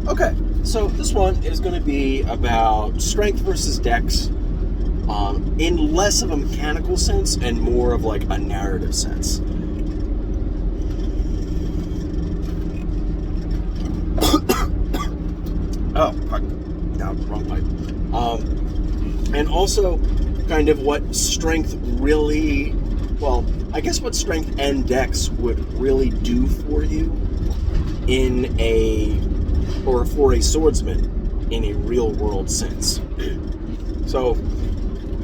Okay, so this one is going to be about strength versus dex, in less of a mechanical sense and more of like a narrative sense. Oh, fuck. No, wrong pipe. And also, kind of what strength really, well, I guess what strength and dex would really do for you in a, or for a swordsman in a real world sense. So,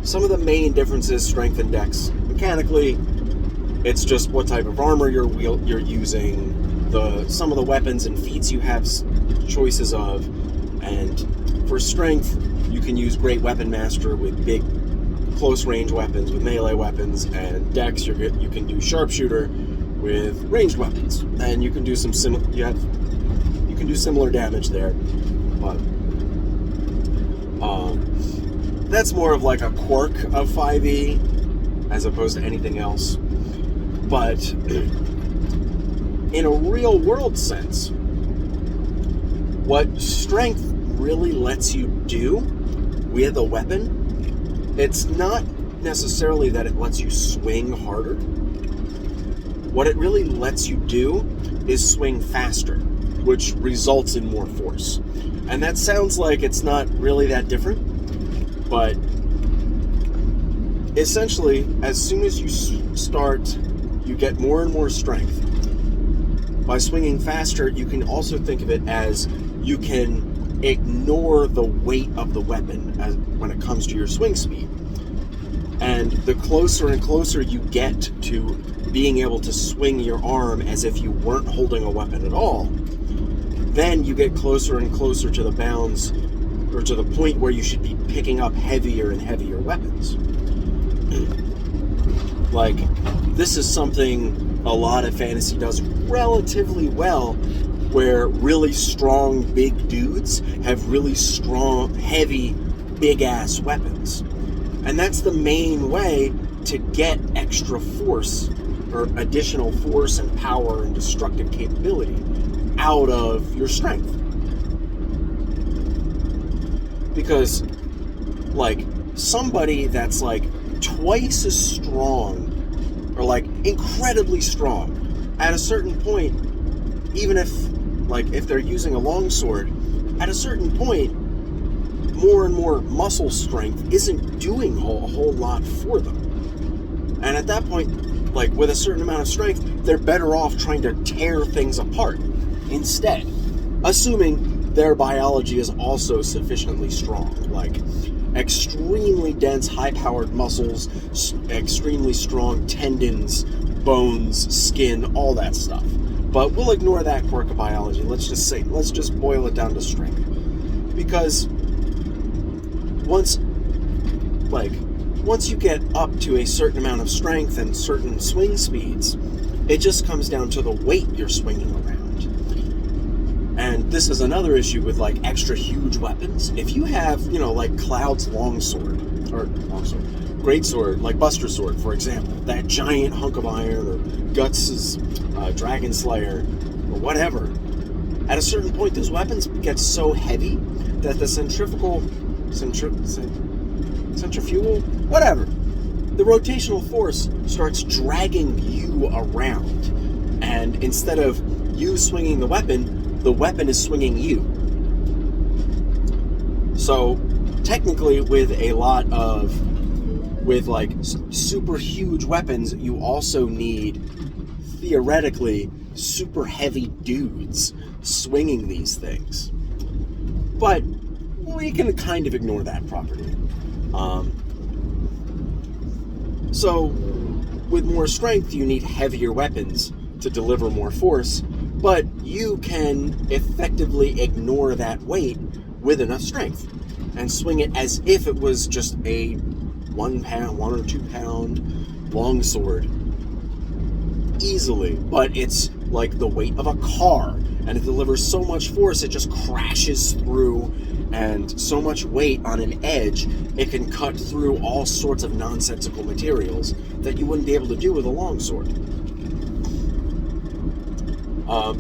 some of the main differences, strength and dex. Mechanically, it's just what type of armor you're using, some of the weapons and feats you have choices of, and for strength, you can use Great Weapon Master with big close range weapons, with melee weapons, and dex you can do Sharpshooter with ranged weapons, and you can do similar damage there, but that's more of like a quirk of 5e as opposed to anything else. But in a real world sense, what strength really lets you do with a weapon, it's not necessarily that it lets you swing harder. What it really lets you do is swing faster, which results in more force. And that sounds like it's not really that different, but essentially, as soon as you start, you get more and more strength. By swinging faster, you can also think of it as you can ignore the weight of the weapon when it comes to your swing speed. And the closer and closer you get to being able to swing your arm as if you weren't holding a weapon at all, then you get closer and closer to the bounds, or to the point where you should be picking up heavier and heavier weapons. Like, this is something a lot of fantasy does relatively well, where really strong big dudes have really strong, heavy, big-ass weapons. And that's the main way to get extra force, or additional force and power and destructive capability out of your strength. Because, like, somebody that's, like, twice as strong, or, like, incredibly strong, at a certain point, even if they're using a longsword, at a certain point, more and more muscle strength isn't doing a whole lot for them. And at that point, like, with a certain amount of strength, they're better off trying to tear things apart instead, assuming their biology is also sufficiently strong, like extremely dense, high-powered muscles, extremely strong tendons, bones, skin, all that stuff. But we'll ignore that quirk of biology. Let's just boil it down to strength. Because once you get up to a certain amount of strength and certain swing speeds, it just comes down to the weight you're swinging around. And this is another issue with, like, extra huge weapons. If you have, like Cloud's greatsword, like Buster Sword, for example, that giant hunk of iron, or Guts' Dragon Slayer, or whatever, at a certain point, those weapons get so heavy that the centrifugal, whatever, the rotational force starts dragging you around. And instead of you swinging the weapon is swinging you. So technically, with super huge weapons, you also need, theoretically, super heavy dudes swinging these things. But we can kind of ignore that property. So with more strength, you need heavier weapons to deliver more force, but you can effectively ignore that weight with enough strength and swing it as if it was just a 1 or 2 pound longsword easily. But it's like the weight of a car, and it delivers so much force it just crashes through, and so much weight on an edge it can cut through all sorts of nonsensical materials that you wouldn't be able to do with a longsword.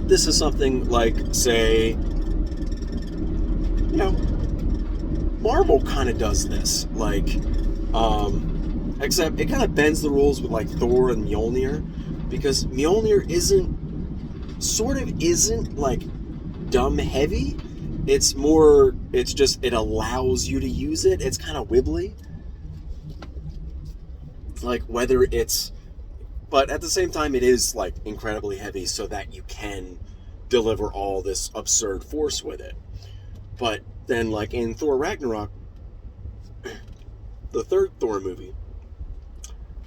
This is something like, say, you know, Marvel kind of does this, like, except it kind of bends the rules with like Thor and Mjolnir, because Mjolnir isn't like dumb heavy. It's more, it's just, it allows you to use it. It's kind of wibbly. Like whether it's, but at the same time it is like incredibly heavy so that you can deliver all this absurd force with it. But then like in Thor Ragnarok, the third Thor movie,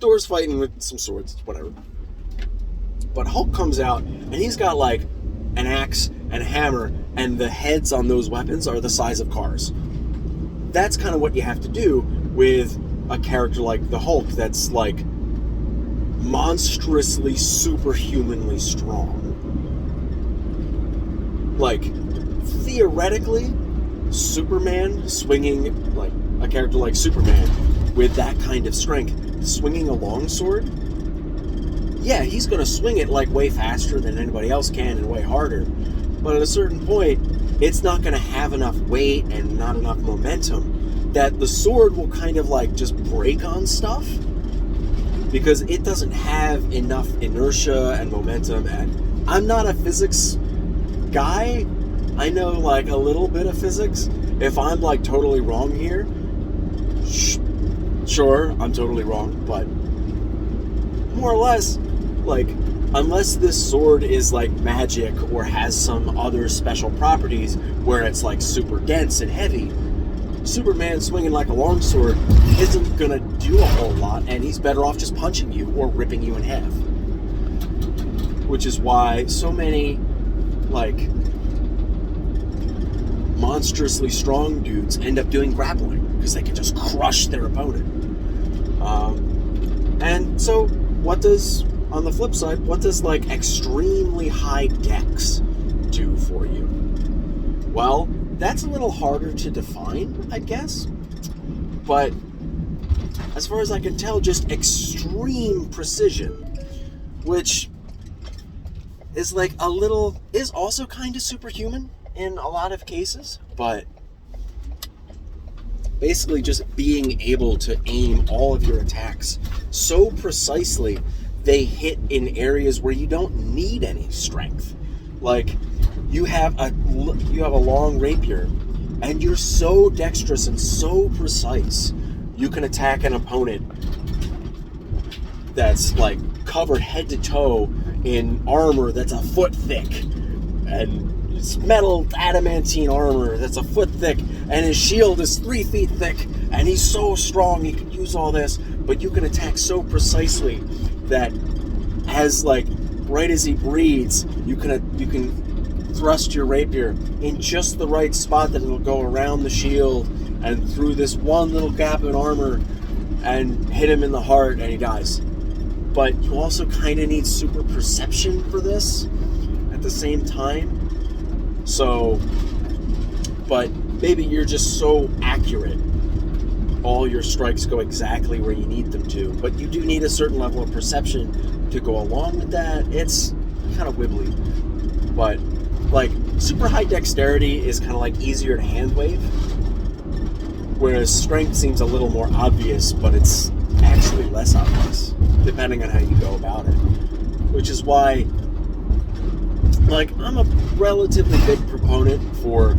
Thor's fighting with some swords, whatever. But Hulk comes out and he's got like an axe and a hammer, and the heads on those weapons are the size of cars. That's kind of what you have to do with a character like the Hulk that's like monstrously, superhumanly strong. Like, theoretically, Superman swinging, like a character like Superman with that kind of strength, swinging a longsword, yeah, he's going to swing it like way faster than anybody else can and way harder. But at a certain point, it's not going to have enough weight and not enough momentum that the sword will kind of like just break on stuff because it doesn't have enough inertia and momentum. And I'm not a physics guy. I know like a little bit of physics. If I'm like totally wrong here, sure, I'm totally wrong, but more or less, like, unless this sword is like magic or has some other special properties where it's like super dense and heavy, Superman swinging like a longsword isn't gonna do a whole lot, and he's better off just punching you or ripping you in half. Which is why so many like monstrously strong dudes end up doing grappling, because they can just crush their opponent. And so what does, on the flip side, what does like extremely high dex do for you? Well, that's a little harder to define, I guess. But as far as I can tell, just extreme precision, which is like a little, is also kind of superhuman in a lot of cases, but basically just being able to aim all of your attacks so precisely they hit in areas where you don't need any strength. Like you have a long rapier and you're so dexterous and so precise, you can attack an opponent that's like covered head to toe in armor that's a foot thick, and it's metal adamantine armor that's a foot thick, and his shield is 3 feet thick, and he's so strong he can use all this, but you can attack so precisely that as like right as he breathes, you can thrust your rapier in just the right spot that it'll go around the shield and through this one little gap in armor and hit him in the heart, and he dies. But you also kind of need super perception for this at the same time. So, but maybe you're just so accurate, all your strikes go exactly where you need them to, but you do need a certain level of perception to go along with that. It's kind of wibbly, but like super high dexterity is kind of like easier to hand wave, whereas strength seems a little more obvious, but it's actually less obvious depending on how you go about it, which is why like I'm a relatively big proponent for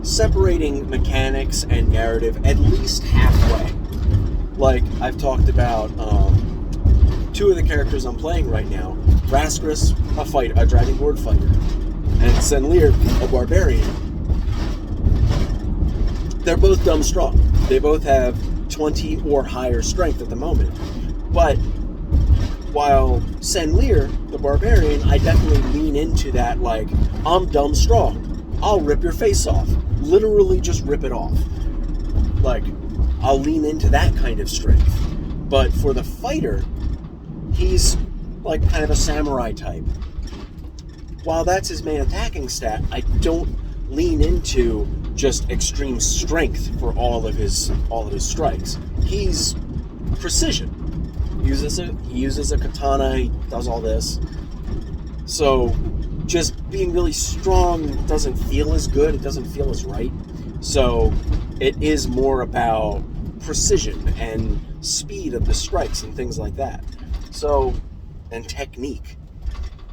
separating mechanics and narrative at least halfway. Like I've talked about two of the characters I'm playing right now, Raskrus, a dragon board fighter, and Senlir, a barbarian. They're both dumb strong. They both have 20 or higher strength at the moment. But while Senlir, the barbarian, I definitely lean into that, like, I'm dumb strong. I'll rip your face off. Literally just rip it off. Like, I'll lean into that kind of strength. But for the fighter, he's like kind of a samurai type. While that's his main attacking stat, I don't lean into just extreme strength for all of his strikes. He's precision. He uses a katana, he does all this. So just being really strong doesn't feel as good. It doesn't feel as right. So it is more about precision and speed of the strikes and things like that. So, and technique.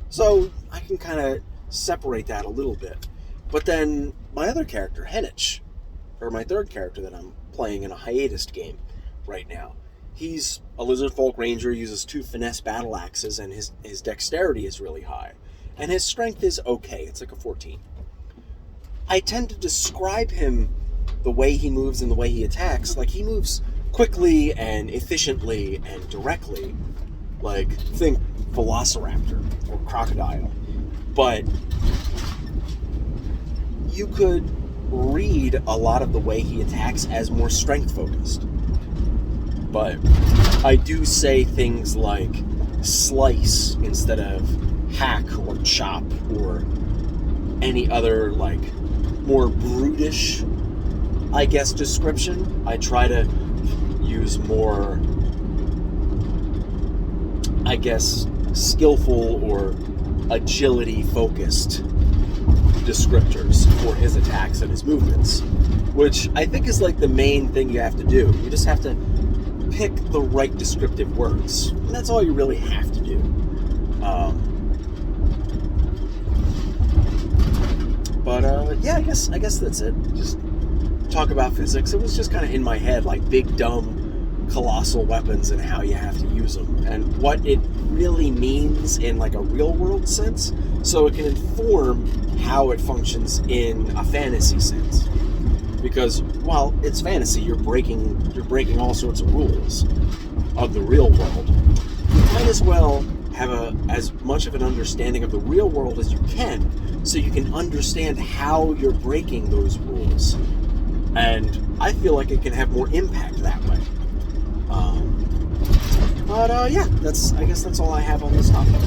So I can kind of separate that a little bit. But then my other character, Henich, or my third character that I'm playing in a hiatus game right now, he's a lizard folk ranger, uses 2 finesse battle axes, and his dexterity is really high. And his strength is okay, it's like a 14. I tend to describe him, the way he moves and the way he attacks, like he moves quickly and efficiently and directly, like think velociraptor or crocodile. But you could read a lot of the way he attacks as more strength focused. But I do say things like slice instead of hack or chop or any other like more brutish, I guess, description. I try to use more, I guess, skillful or agility focused descriptors for his attacks and his movements, which I think is like the main thing you have to do. You just have to pick the right descriptive words, and that's all you really have to do. Yeah, I guess that's it. Just talk about physics. It was just kind of in my head, like big dumb colossal weapons and how you have to use them and what it really means in like a real world sense, so it can inform how it functions in a fantasy sense. Because while it's fantasy, you're breaking all sorts of rules of the real world. You might as well have as much of an understanding of the real world as you can, so you can understand how you're breaking those rules. And I feel like it can have more impact that way. Yeah, I guess that's all I have on this topic.